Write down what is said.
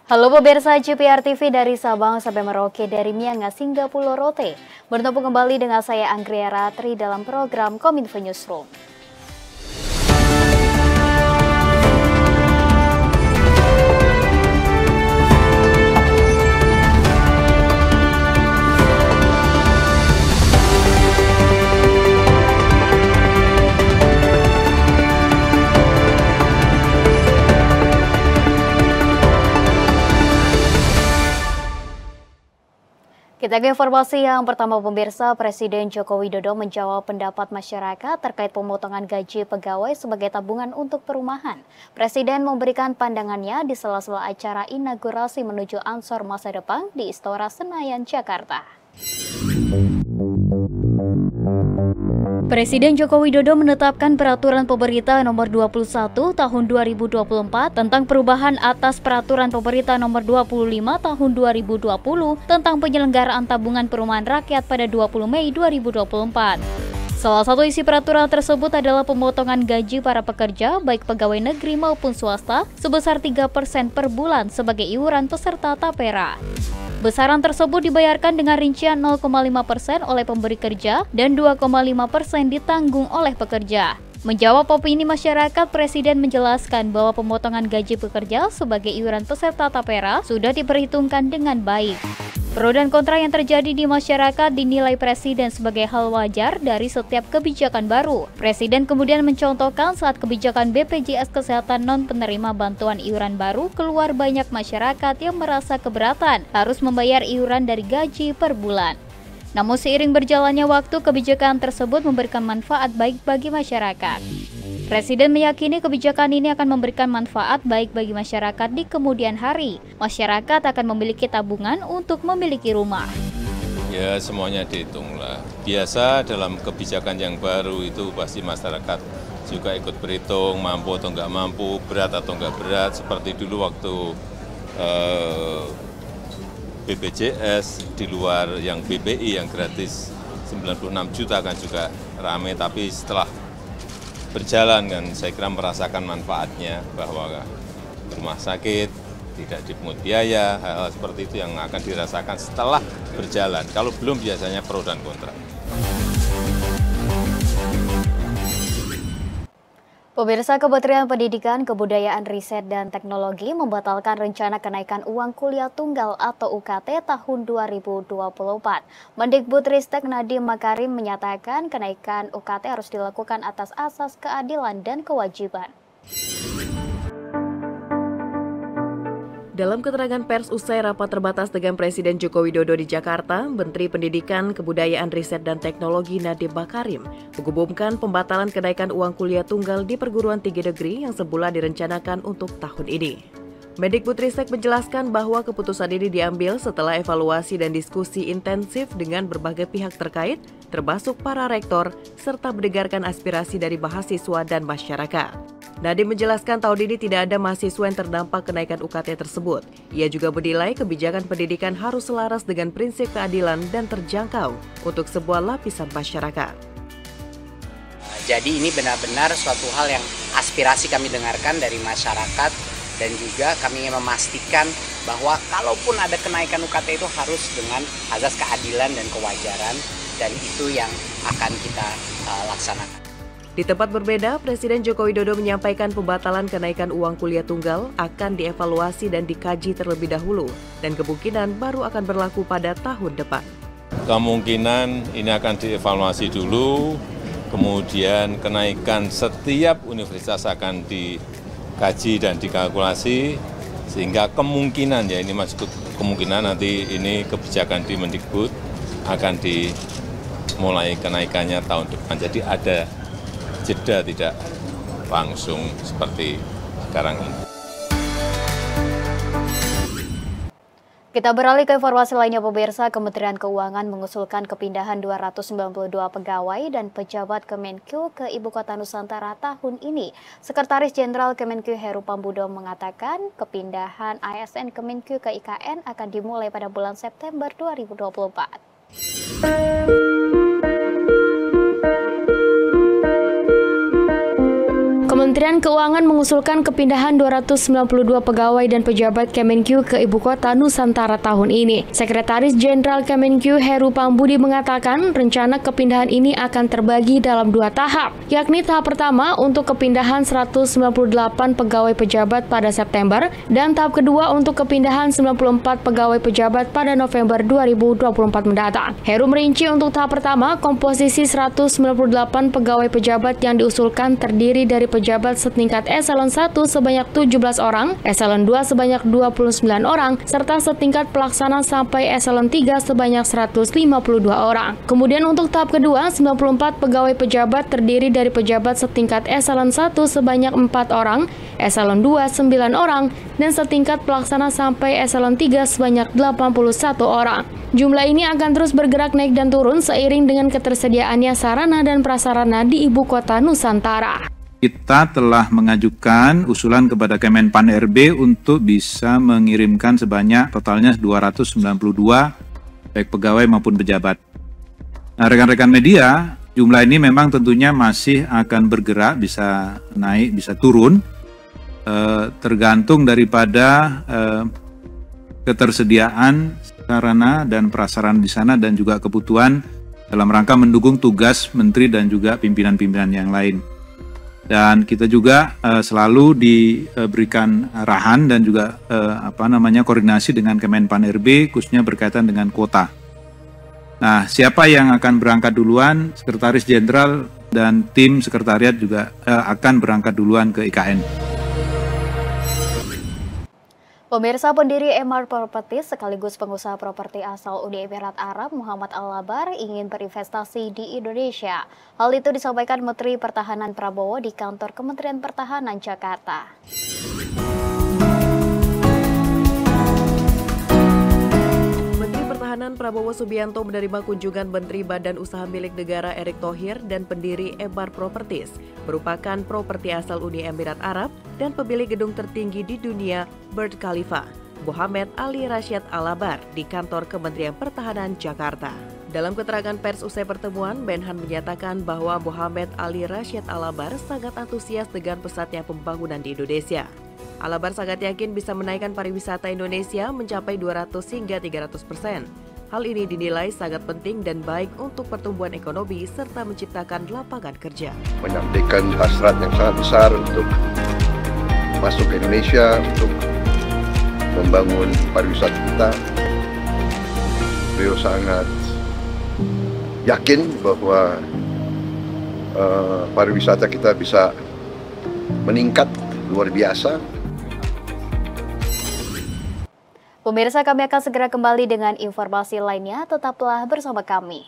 Halo pemirsa JPR TV dari Sabang sampai Merauke, dari Miangas hingga Pulau Rote. Bertemu kembali dengan saya Anggria Ratri dalam program Kominfo Newsroom. Kita ke informasi yang pertama pemirsa, Presiden Joko Widodo menjawab pendapat masyarakat terkait pemotongan gaji pegawai sebagai tabungan untuk perumahan. Presiden memberikan pandangannya di sela-sela acara inaugurasi menuju Ansor Masa Depan di Istora Senayan, Jakarta. Presiden Joko Widodo menetapkan Peraturan Pemerintah Nomor 21 Tahun 2024 tentang perubahan atas Peraturan Pemerintah Nomor 25 Tahun 2020 tentang penyelenggaraan tabungan perumahan rakyat pada 20 Mei 2024. Salah satu isi peraturan tersebut adalah pemotongan gaji para pekerja, baik pegawai negeri maupun swasta, sebesar 3% per bulan sebagai iuran peserta tapera. Besaran tersebut dibayarkan dengan rincian 0,5% oleh pemberi kerja dan 2,5% ditanggung oleh pekerja. Menjawab opini masyarakat, Presiden menjelaskan bahwa pemotongan gaji pekerja sebagai iuran peserta tapera sudah diperhitungkan dengan baik. Pro dan kontra yang terjadi di masyarakat dinilai Presiden sebagai hal wajar dari setiap kebijakan baru. Presiden kemudian mencontohkan saat kebijakan BPJS Kesehatan non-penerima bantuan iuran baru keluar, banyak masyarakat yang merasa keberatan harus membayar iuran dari gaji per bulan. Namun seiring berjalannya waktu, kebijakan tersebut memberikan manfaat baik bagi masyarakat. Presiden meyakini kebijakan ini akan memberikan manfaat baik bagi masyarakat di kemudian hari. Masyarakat akan memiliki tabungan untuk memiliki rumah. Ya, semuanya dihitung lah. Biasa dalam kebijakan yang baru itu pasti masyarakat juga ikut berhitung, mampu atau nggak mampu, berat atau nggak berat. Seperti dulu waktu BPJS di luar yang BPI yang gratis 96 juta kan juga rame, tapi setelah berjalan kan saya kira merasakan manfaatnya bahwa rumah sakit tidak dipungut biaya, hal-hal seperti itu yang akan dirasakan setelah berjalan. Kalau belum biasanya pro dan kontra. Pemirsa, Kementerian Pendidikan, Kebudayaan, Riset, dan Teknologi membatalkan rencana kenaikan uang kuliah tunggal atau UKT tahun 2024. Mendikbudristek Nadiem Makarim menyatakan kenaikan UKT harus dilakukan atas asas keadilan dan kewajiban. Dalam keterangan pers usai rapat terbatas dengan Presiden Joko Widodo di Jakarta, Menteri Pendidikan, Kebudayaan, Riset, dan Teknologi Nadiem Makarim mengumumkan pembatalan kenaikan uang kuliah tunggal di perguruan tinggi negeri yang semula direncanakan untuk tahun ini. Mendikbudristek menjelaskan bahwa keputusan ini diambil setelah evaluasi dan diskusi intensif dengan berbagai pihak terkait, termasuk para rektor, serta mendengarkan aspirasi dari mahasiswa dan masyarakat. Nadiem menjelaskan tahun ini tidak ada mahasiswa yang terdampak kenaikan UKT tersebut. Ia juga menilai kebijakan pendidikan harus selaras dengan prinsip keadilan dan terjangkau untuk sebuah lapisan masyarakat. Jadi ini benar-benar suatu hal yang aspirasi kami dengarkan dari masyarakat, dan juga kami ingin memastikan bahwa kalaupun ada kenaikan UKT itu harus dengan azas keadilan dan kewajaran, dan itu yang akan kita laksanakan. Di tempat berbeda, Presiden Joko Widodo menyampaikan pembatalan kenaikan uang kuliah tunggal akan dievaluasi dan dikaji terlebih dahulu, dan kemungkinan baru akan berlaku pada tahun depan. Kemungkinan ini akan dievaluasi dulu, kemudian kenaikan setiap universitas akan dikaji dan dikalkulasi, sehingga kemungkinan, ya ini masuk kemungkinan nanti ini kebijakan di Mendikbud akan dimulai kenaikannya tahun depan. Jadi ada jeda, tidak langsung seperti sekarang ini. Kita beralih ke informasi lainnya pemirsa. Kementerian Keuangan mengusulkan kepindahan 292 pegawai dan pejabat Kemenkyu ke Ibu Kota Nusantara tahun ini. Sekretaris Jenderal Kemenkyu Heru Pambudo mengatakan kepindahan ASN Kemenkyu ke IKN akan dimulai pada bulan September 2024. Kementerian Keuangan mengusulkan kepindahan 292 pegawai dan pejabat Kemenkyu ke Ibu Kota Nusantara tahun ini. Sekretaris Jenderal Kemenkyu Heru Pambudi mengatakan rencana kepindahan ini akan terbagi dalam 2 tahap, yakni tahap pertama untuk kepindahan 198 pegawai pejabat pada September dan tahap kedua untuk kepindahan 94 pegawai pejabat pada November 2024 mendatang. Heru merinci untuk tahap pertama, komposisi 198 pegawai pejabat yang diusulkan terdiri dari pejabat setingkat eselon 1 sebanyak 17 orang, eselon 2 sebanyak 29 orang, serta setingkat pelaksana sampai eselon 3 sebanyak 152 orang. Kemudian untuk tahap kedua, 94 pegawai pejabat terdiri dari pejabat setingkat eselon 1 sebanyak 4 orang, eselon 2 9 orang, dan setingkat pelaksana sampai eselon 3 sebanyak 81 orang. Jumlah ini akan terus bergerak naik dan turun seiring dengan ketersediaannya sarana dan prasarana di Ibu Kota Nusantara. Kita telah mengajukan usulan kepada Kemenpan RB untuk bisa mengirimkan sebanyak totalnya 292 baik pegawai maupun pejabat. Nah, rekan-rekan media, jumlah ini memang tentunya masih akan bergerak, bisa naik, bisa turun, tergantung daripada ketersediaan sarana dan prasarana di sana dan juga kebutuhan dalam rangka mendukung tugas menteri dan juga pimpinan-pimpinan yang lain. Dan kita juga selalu diberikan arahan dan juga koordinasi dengan Kemenpan RB khususnya berkaitan dengan kuota. Nah, siapa yang akan berangkat duluan? Sekretaris Jenderal dan tim sekretariat juga akan berangkat duluan ke IKN. Pemirsa, pendiri Emaar Properties sekaligus pengusaha properti asal Uni Emirat Arab Muhammad Al-Labar ingin berinvestasi di Indonesia. Hal itu disampaikan Menteri Pertahanan Prabowo di kantor Kementerian Pertahanan Jakarta. Menteri Pertahanan Prabowo Subianto menerima kunjungan Menteri Badan Usaha Milik Negara Erick Thohir dan pendiri Emaar Properties, merupakan properti asal Uni Emirat Arab dan pemilik gedung tertinggi di dunia Burj Khalifa, Mohammed Ali Rashid Al-Labar di kantor Kementerian Pertahanan Jakarta. Dalam keterangan pers usai pertemuan, Menhan menyatakan bahwa Mohammed Ali Rashid Al-Labar sangat antusias dengan pesatnya pembangunan di Indonesia. Al-Labar sangat yakin bisa menaikkan pariwisata Indonesia mencapai 200 hingga 300%. Hal ini dinilai sangat penting dan baik untuk pertumbuhan ekonomi serta menciptakan lapangan kerja. Menyampaikan hasrat yang sangat besar untuk masuk ke Indonesia, untuk membangun pariwisata kita. Beliau sangat yakin bahwa pariwisata kita bisa meningkat luar biasa. Pemirsa, kami akan segera kembali dengan informasi lainnya. Tetaplah bersama kami.